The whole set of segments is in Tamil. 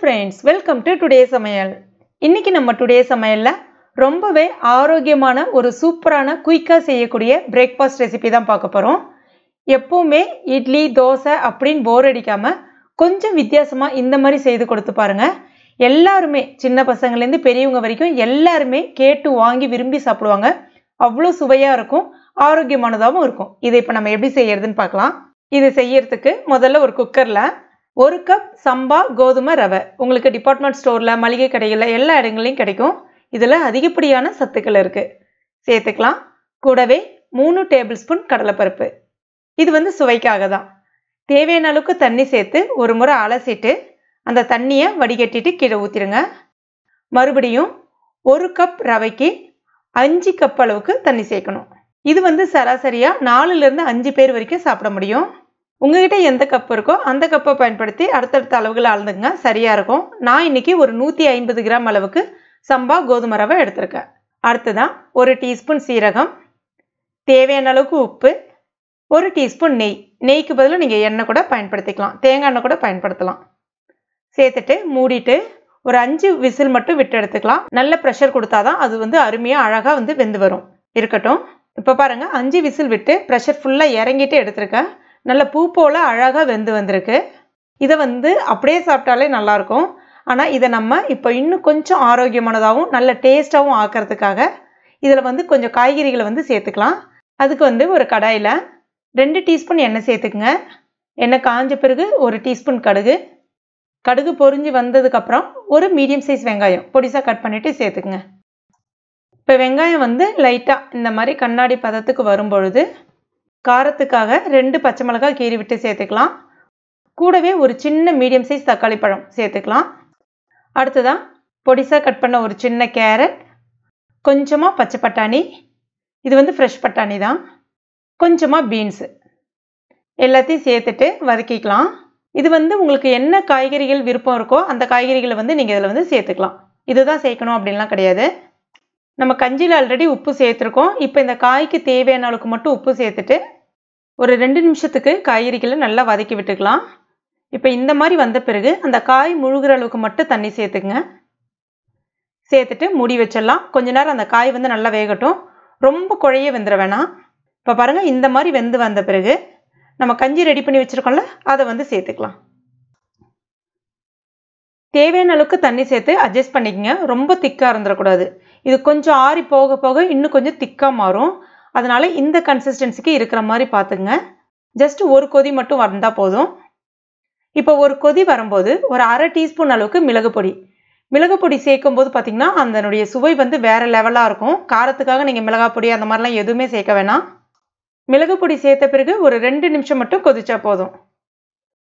friends, welcome to today's Samayal. இன்னைக்கு நம்ம டுடே சமையல்ல ரொம்பவே ஆரோக்கியமான ஒரு சூப்பரான குயிக்கா செய்யக்கூடிய பிரேக்ஃபாஸ்ட் ரெசிபி தான் பார்க்க போறோம். எப்பவுமே இட்லி, தோசை அப்படிን போர் அடிக்காம கொஞ்சம் வித்தியாசமா இந்த மாதிரி செய்து கொடுத்து பாருங்க. எல்லாரும் சின்ன பசங்கள்ல இருந்து பெரியவங்க வரைக்கும் எல்லாரும் கேட்டு வாங்கி விரும்பி சாப்பிடுவாங்க. அவ்வளவு சுவையா இருக்கும், ஆரோக்கியமானதாவும் இருக்கும். இதை இப்ப நம்ம எப்படி செய்யறதுன்னு பார்க்கலாம். இது செய்யறதுக்கு முதல்ல ஒரு குக்கர்ல 1 கப் சம்பா கோதுமை ரவை. உங்களுக்கு டிபார்ட்மெண்ட் ஸ்டோர்ல, மளிகை கடைகள்ல எல்லா இடங்களையும் கிடைக்கும். இதுல அதிகப்படியான சத்துக்கள் இருக்கு. சேர்த்துக்கலாம். கூடவே 3 டேபிள் ஸ்பூன் கடலைப்பருப்பு. இது சுவைக்காக தான். தேவையான அளவுக்கு தண்ணி சேர்த்து ஒரு முறை அலசிட்டு அந்த தண்ணியை வடிகட்டிட்டு கீழே ஊத்திடுங்க. மறுபடியும் 1 கப் ரவைக்கு 5 கப் அளவுக்கு தண்ணி சேர்க்கணும். இது சராசரியா 4 ல இருந்து 5 பேர் வரைக்கும் சாப்பிட முடியும். உங்ககிட்ட எந்த கப் இருக்கோ அந்த கப்பை பயன்படுத்தி அடுத்தடுத்த அளவுகளை அளந்துங்க, சரியா இருக்கும். நான் இன்னைக்கு ஒரு 150 கிராம் அளவுக்கு சம்பா கோதுமை ரவை எடுத்திருக்கேன். அடுத்ததான் 1 டீஸ்பூன் சீரகம், தேவையான அளவுக்கு உப்பு, 1 டீஸ்பூன் நெய். நெய்க்கு பதிலாக நீங்கள் எண்ணெய் கூட பயன்படுத்திக்கலாம், தேங்காய் எண்ணெய் கூட பயன்படுத்தலாம். சேர்த்துட்டு மூடிட்டு ஒரு 5 விசில் மட்டும் விட்டு எடுத்துக்கலாம். நல்ல ப்ரெஷர் கொடுத்தாதான் அது அருமையாக அழகாக வெந்து வரும். இருக்கட்டும். இப்போ பாருங்கள், 5 விசில் விட்டு ப்ரெஷர் ஃபுல்லாக இறங்கிட்டு எடுத்திருக்கேன். நல்ல பூ போல் அழகாக வெந்து வந்திருக்கு. இதை அப்படியே சாப்பிட்டாலே நல்லாயிருக்கும். ஆனால் இதை நம்ம இப்போ இன்னும் கொஞ்சம் ஆரோக்கியமானதாகவும் நல்ல டேஸ்ட்டாகவும் ஆக்கிறதுக்காக இதில் கொஞ்சம் காய்கறிகளை சேர்த்துக்கலாம். அதுக்கு ஒரு கடாயில் 2 டீஸ்பூன் எண்ணெய் சேர்த்துக்குங்க. எண்ணெய் காஞ்ச பிறகு 1 டீஸ்பூன் கடுகு. கடுகு பொரிஞ்சு வந்ததுக்கப்புறம் ஒரு மீடியம் சைஸ் வெங்காயம் பொடிசாக கட் பண்ணிவிட்டு சேர்த்துக்குங்க. இப்போ வெங்காயம் லைட்டாக இந்த மாதிரி கண்ணாடி பதத்துக்கு வரும்பொழுது காரத்துக்காக 2 பச்சை மிளகாய் கீறி விட்டு சேர்த்துக்கலாம். கூடவே ஒரு சின்ன மீடியம் சைஸ் தக்காளி பழம் சேர்த்துக்கலாம். அடுத்ததான் பொடிசாக கட் பண்ண ஒரு சின்ன கேரட், கொஞ்சமாக பச்சை பட்டாணி, இது ஃப்ரெஷ் பட்டாணி தான், கொஞ்சமாக பீன்ஸு எல்லாத்தையும் சேர்த்துட்டு வதக்கிக்கலாம். இது உங்களுக்கு என்ன காய்கறிகள் விருப்பம் இருக்கோ அந்த காய்கறிகளை நீங்கள் இதில் சேர்த்துக்கலாம். இதுதான் சேர்க்கணும் அப்படின்லாம் கிடையாது. நம்ம கஞ்சியில் ஆல்ரெடி உப்பு சேர்த்துருக்கோம். இப்போ இந்த காய்க்கு தேவையான அளவுக்கு மட்டும் உப்பு சேர்த்துட்டு ஒரு 2 நிமிஷத்துக்கு காய்கறிகளை நல்லா வதக்கி விட்டுக்கலாம். இப்போ இந்த மாதிரி வந்த பிறகு அந்த காய் முழுகிற அளவுக்கு மட்டும் தண்ணி சேர்த்துக்குங்க. சேர்த்துட்டு மூடி வச்சிடலாம். கொஞ்ச நேரம் அந்த காய் நல்லா வேகட்டும். ரொம்ப குழைய வெந்துட வேணாம். இப்போ பாருங்கள், இந்த மாதிரி வெந்து வந்த பிறகு நம்ம கஞ்சி ரெடி பண்ணி வச்சுருக்கோம்ல, அதை சேர்த்துக்கலாம். தேவையான அளவுக்கு தண்ணி சேர்த்து அட்ஜஸ்ட் பண்ணிக்கங்க. ரொம்ப திக்காக இருந்துடக்கூடாது. இது கொஞ்சம் ஆறி போக போக இன்னும் கொஞ்சம் திக்காக மாறும். அதனால இந்த கன்சிஸ்டன்சிக்கு இருக்கிற மாதிரி பார்த்துங்க. ஜஸ்ட் ஒரு கொதி மட்டும் வந்தால் போதும். இப்போ ஒரு கொதி வரும்போது ஒரு 1/2 டீஸ்பூன் அளவுக்கு மிளகு பொடி. மிளகு பொடி சேர்க்கும் போது பார்த்தீங்கன்னா அதனுடைய சுவை வேற லெவலாக இருக்கும். காரத்துக்காக நீங்கள் மிளகாய் பொடி அந்த மாதிரிலாம் எதுவுமே சேர்க்க வேணாம். மிளகு பொடி சேர்த்த பிறகு ஒரு 2 நிமிஷம் மட்டும் கொதிச்சா போதும்.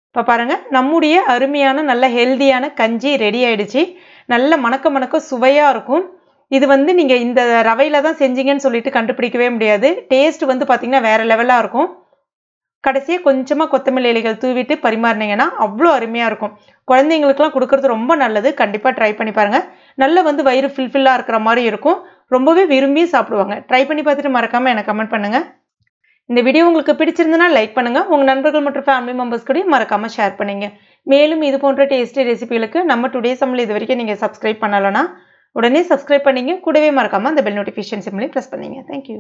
இப்போ பாருங்கள், நம்முடைய அருமையான நல்ல ஹெல்தியான கஞ்சி ரெடி ஆயிடுச்சு. நல்ல மணக்க சுவையாக இருக்கும். இது நீங்கள் இந்த ரவையில் தான் செஞ்சீங்கன்னு சொல்லிட்டு கண்டுபிடிக்கவே முடியாது. டேஸ்ட் பார்த்தீங்கன்னா வேறு லெவலாக இருக்கும். கடைசியாக கொஞ்சமாக கொத்தமல்லி இலைகள் தூவிட்டு பரிமாறினீங்கன்னா அவ்வளோ அருமையாக இருக்கும். குழந்தைங்களுக்குலாம் கொடுக்கறது ரொம்ப நல்லது. கண்டிப்பாக ட்ரை பண்ணி பாருங்கள். நல்ல வயிறு ஃபில்லாக இருக்கிற மாதிரி இருக்கும். ரொம்பவே விரும்பி சாப்பிடுவாங்க. ட்ரை பண்ணி பார்த்துட்டு மறக்காமல் எனக்கு கமெண்ட் பண்ணுங்கள். இந்த வீடியோ உங்களுக்கு பிடிச்சிருந்தனா லைக் பண்ணுங்கள். உங்கள் நண்பர்கள் மற்றும் ஃபேமிலி மெம்பர்ஸ் கூட மறக்காமல் ஷேர் பண்ணுங்க. மேலும் இது போன்ற டேஸ்டி ரெசிபிகளுக்கு நம்ம டுடே சமையல் இது வரைக்கும் நீங்கள் சப்ஸ்கிரைப் பண்ணலைன்னா உடனே சப்ஸ்கிரைப் பண்ணிங்க. கூடவே மறக்காமல் அந்த பெல் நோட்டிஃபிகேஷன் சிம்லையும் ப்ரெஸ் பண்ணிங்க. தேங்க்யூ.